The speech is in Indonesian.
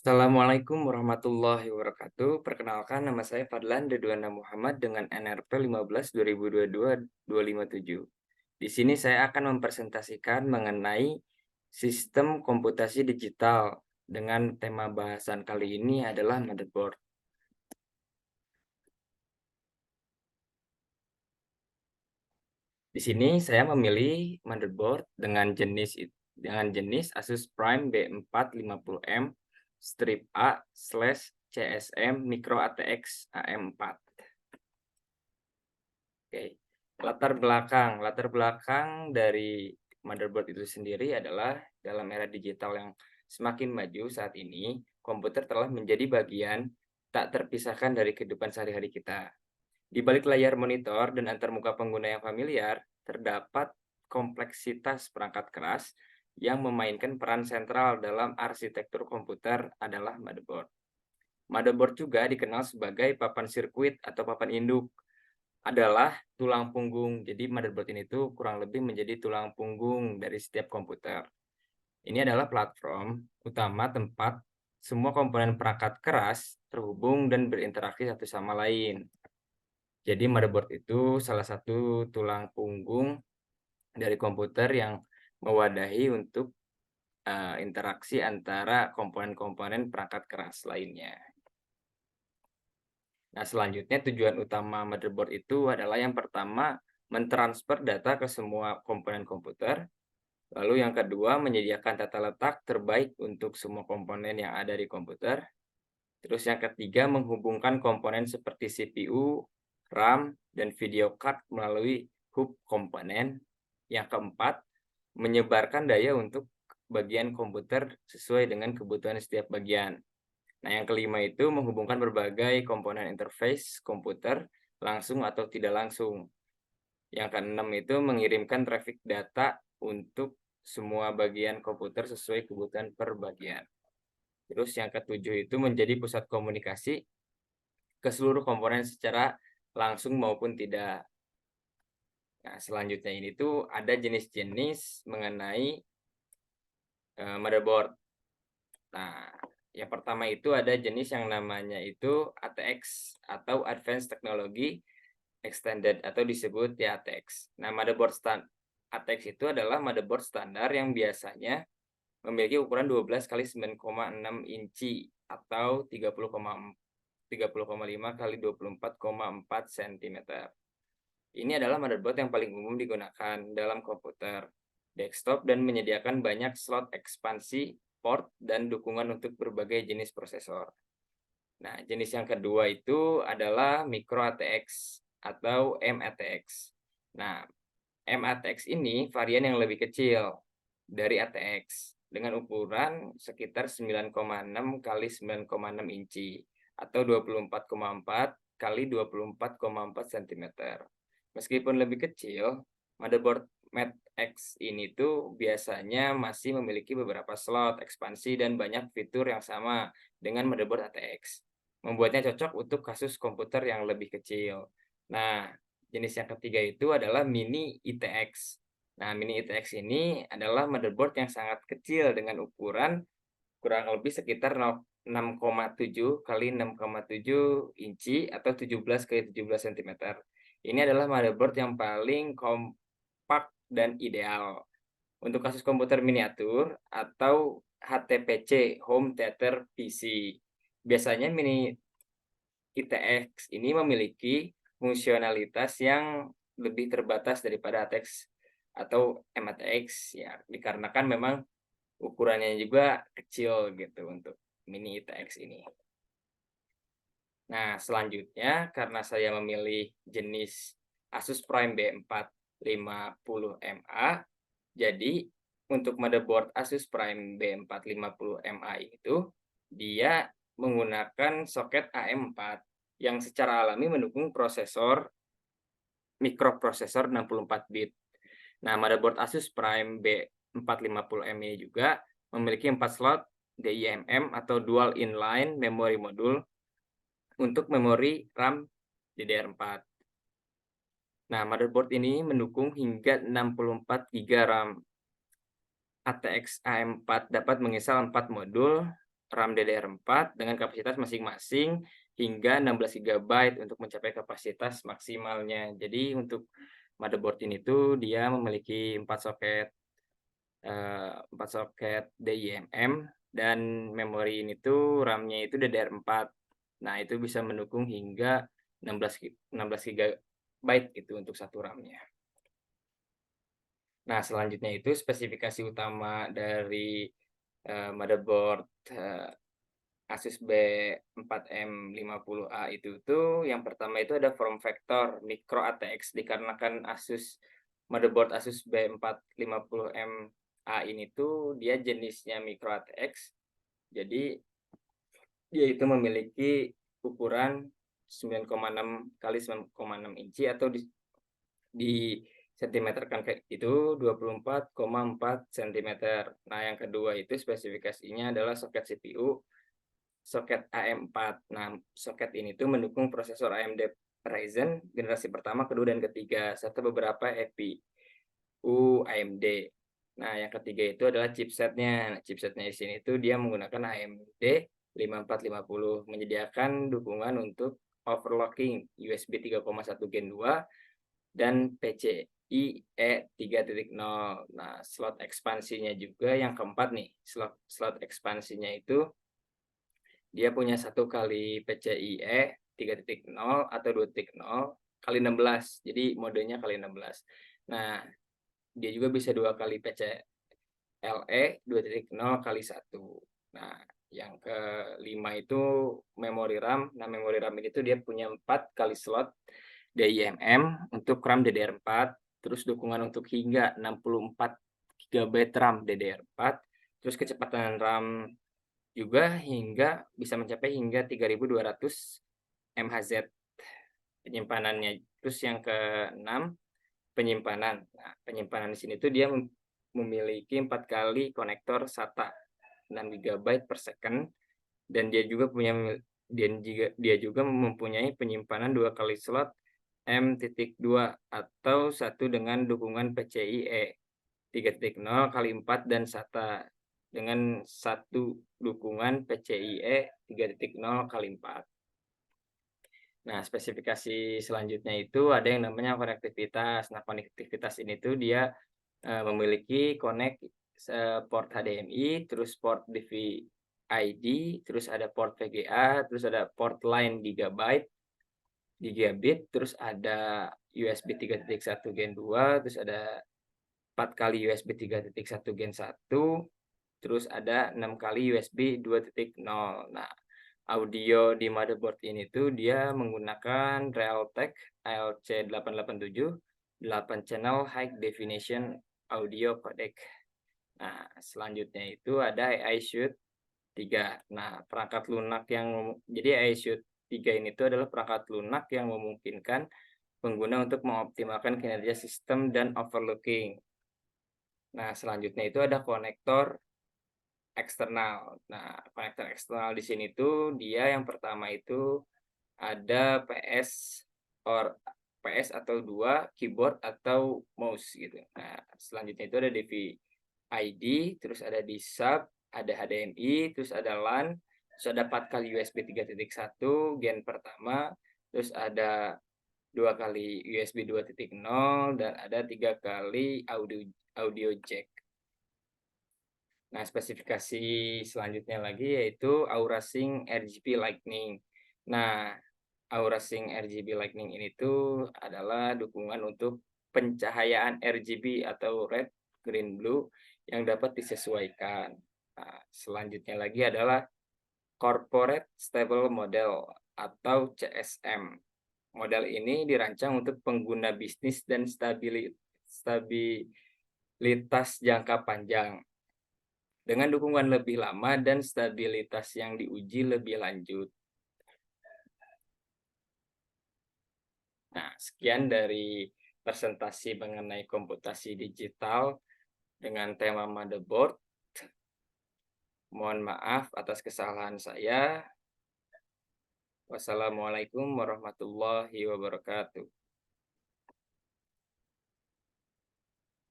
Assalamualaikum warahmatullahi wabarakatuh. Perkenalkan nama saya Fadlan Ridwana Muhammad dengan NRP 15 2022 257. Di sini saya akan mempresentasikan mengenai sistem komputasi digital dengan tema bahasan kali ini adalah motherboard. Di sini saya memilih motherboard dengan jenis Asus Prime B450M strip A/CSM Micro ATX AM4. Oke, latar belakang dari motherboard itu sendiri adalah dalam era digital yang semakin maju saat ini, komputer telah menjadi bagian tak terpisahkan dari kehidupan sehari-hari kita. Di balik layar monitor dan antarmuka pengguna yang familiar, terdapat kompleksitas perangkat keras yang memainkan peran sentral dalam arsitektur komputer adalah motherboard. Motherboard juga dikenal sebagai papan sirkuit atau papan induk, adalah tulang punggung. Jadi motherboard ini tuh kurang lebih menjadi tulang punggung dari setiap komputer. Ini adalah platform utama tempat semua komponen perangkat keras terhubung dan berinteraksi satu sama lain. Jadi motherboard itu salah satu tulang punggung dari komputer yang mewadahi untuk interaksi antara komponen-komponen perangkat keras lainnya. Nah, selanjutnya tujuan utama motherboard itu adalah yang pertama, mentransfer data ke semua komponen komputer. Lalu yang kedua, menyediakan tata letak terbaik untuk semua komponen yang ada di komputer. Terus yang ketiga, menghubungkan komponen seperti CPU, RAM, dan video card melalui hub komponen. Yang keempat, menyebarkan daya untuk bagian komputer sesuai dengan kebutuhan setiap bagian. Nah, yang kelima itu menghubungkan berbagai komponen interface komputer langsung atau tidak langsung. Yang keenam itu mengirimkan traffic data untuk semua bagian komputer sesuai kebutuhan per bagian. Terus yang ketujuh itu menjadi pusat komunikasi ke seluruh komponen secara langsung maupun tidak. Nah, selanjutnya ini tuh ada jenis-jenis mengenai motherboard. Nah, yang pertama itu ada jenis yang namanya itu ATX atau Advanced Technology Extended atau disebut ya ATX. Nah, ATX itu adalah motherboard standar yang biasanya memiliki ukuran 12 kali 9,6 inci atau 30,5 kali 24,4 cm. Ini adalah motherboard yang paling umum digunakan dalam komputer desktop dan menyediakan banyak slot ekspansi, port, dan dukungan untuk berbagai jenis prosesor. Nah, jenis yang kedua itu adalah micro ATX atau MATX. Nah, MATX ini varian yang lebih kecil dari ATX dengan ukuran sekitar 9,6 kali 9,6 inci atau 24,4 kali 24,4 cm. Meskipun lebih kecil, motherboard MATX ini tuh biasanya masih memiliki beberapa slot ekspansi dan banyak fitur yang sama dengan motherboard ATX, membuatnya cocok untuk kasus komputer yang lebih kecil. Nah, jenis yang ketiga itu adalah mini ITX. Nah, mini ITX ini adalah motherboard yang sangat kecil dengan ukuran kurang lebih sekitar 6,7 kali 6,7 inci atau 17 kali 17 cm. Ini adalah motherboard yang paling kompak dan ideal untuk kasus komputer miniatur atau HTPC, Home Theater PC. Biasanya mini ITX ini memiliki fungsionalitas yang lebih terbatas daripada ATX atau MATX ya, dikarenakan memang ukurannya juga kecil gitu untuk mini ITX ini. Nah, selanjutnya karena saya memilih jenis Asus Prime B450MA, jadi untuk motherboard Asus Prime B450MA itu dia menggunakan soket AM4 yang secara alami mendukung mikroprosesor 64 bit. Nah, motherboard Asus Prime B450M ini juga memiliki 4 slot DIMM atau Dual Inline Memory Module untuk memori RAM DDR4. Nah, motherboard ini mendukung hingga 64 GB RAM. ATX AM4 dapat menginstal 4 modul RAM DDR4 dengan kapasitas masing-masing hingga 16 GB untuk mencapai kapasitas maksimalnya. Jadi untuk motherboard ini tuh dia memiliki 4 soket DIMM dan memori ini tuh RAM-nya itu DDR4. Nah, itu bisa mendukung hingga 16 GB itu untuk satu RAM-nya. Nah, selanjutnya itu spesifikasi utama dari motherboard Asus B4M50A itu tuh yang pertama itu ada form factor micro ATX dikarenakan motherboard Asus B450MA ini tuh dia jenisnya micro ATX. Jadi dia itu memiliki ukuran 9,6 kali 9,6 inci atau di sentimeter kan kayak itu 24,4 cm. Nah, yang kedua itu spesifikasinya adalah soket CPU, soket AM4. Nah, soket ini tuh mendukung prosesor AMD Ryzen generasi pertama, kedua, dan ketiga, serta beberapa EPU AMD. Nah, yang ketiga itu adalah chipsetnya. Nah, chipsetnya di sini tuh dia menggunakan AMD 5450, menyediakan dukungan untuk overclocking USB 3,1 Gen 2 dan PCIe 3.0. Nah, slot ekspansinya juga yang keempat nih, slot ekspansinya itu dia punya 1 kali PCIe 3.0 atau 2.0 kali 16. Jadi modenya kali 16. Nah, dia juga bisa 2 kali PCLE 2.0 kali 1. Nah, yang kelima itu memori RAM. Nah, memori RAM ini tuh dia punya 4 kali slot DIMM untuk RAM DDR4, terus dukungan untuk hingga 64 GB RAM DDR4, terus kecepatan RAM juga bisa mencapai hingga 3200 MHz penyimpanannya. Terus yang keenam, penyimpanan. Nah, penyimpanan di sini tuh dia memiliki 4 kali konektor SATA 6 GB per second, dan dia juga mempunyai penyimpanan 2 kali slot M.2 atau 1 dengan dukungan PCIe 3.0 kali 4 dan SATA dengan 1 dukungan PCIe 3.0 kali 4. Nah, spesifikasi selanjutnya itu ada yang namanya konektivitas. Nah, konektivitas ini tuh dia memiliki port HDMI, terus port DVI-D, terus ada port VGA, terus ada port line gigabit, terus ada USB 3.1 Gen 2, terus ada 4 kali USB 3.1 Gen 1, terus ada 6 kali USB 2.0. Nah, audio di motherboard ini tuh dia menggunakan Realtek ALC887 8 channel high definition audio codec. Nah, selanjutnya itu ada iShoot 3. Nah, jadi iShoot 3 ini tuh adalah perangkat lunak yang memungkinkan pengguna untuk mengoptimalkan kinerja sistem dan overclocking. Nah, selanjutnya itu ada konektor eksternal. Nah, konektor eksternal di sini tuh dia yang pertama itu ada PS atau 2 keyboard atau mouse gitu. Nah, selanjutnya itu ada DVI-D, terus ada D-Sub, ada HDMI, terus ada LAN, terus ada 4 kali USB 3.1 gen pertama, terus ada 2 kali USB 2.0 dan ada 3 kali audio jack. Nah, spesifikasi selanjutnya lagi yaitu AuraSync RGB Lightning. Nah, AuraSync RGB Lightning ini tuh adalah dukungan untuk pencahayaan RGB atau red, green, blue yang dapat disesuaikan. Nah, selanjutnya lagi adalah Corporate Stable Model atau CSM. Model ini dirancang untuk pengguna bisnis dan stabilitas jangka panjang, dengan dukungan lebih lama dan stabilitas yang diuji lebih lanjut. Nah, sekian dari presentasi mengenai komputasi digital dengan tema motherboard. Mohon maaf atas kesalahan saya. Wassalamualaikum warahmatullahi wabarakatuh.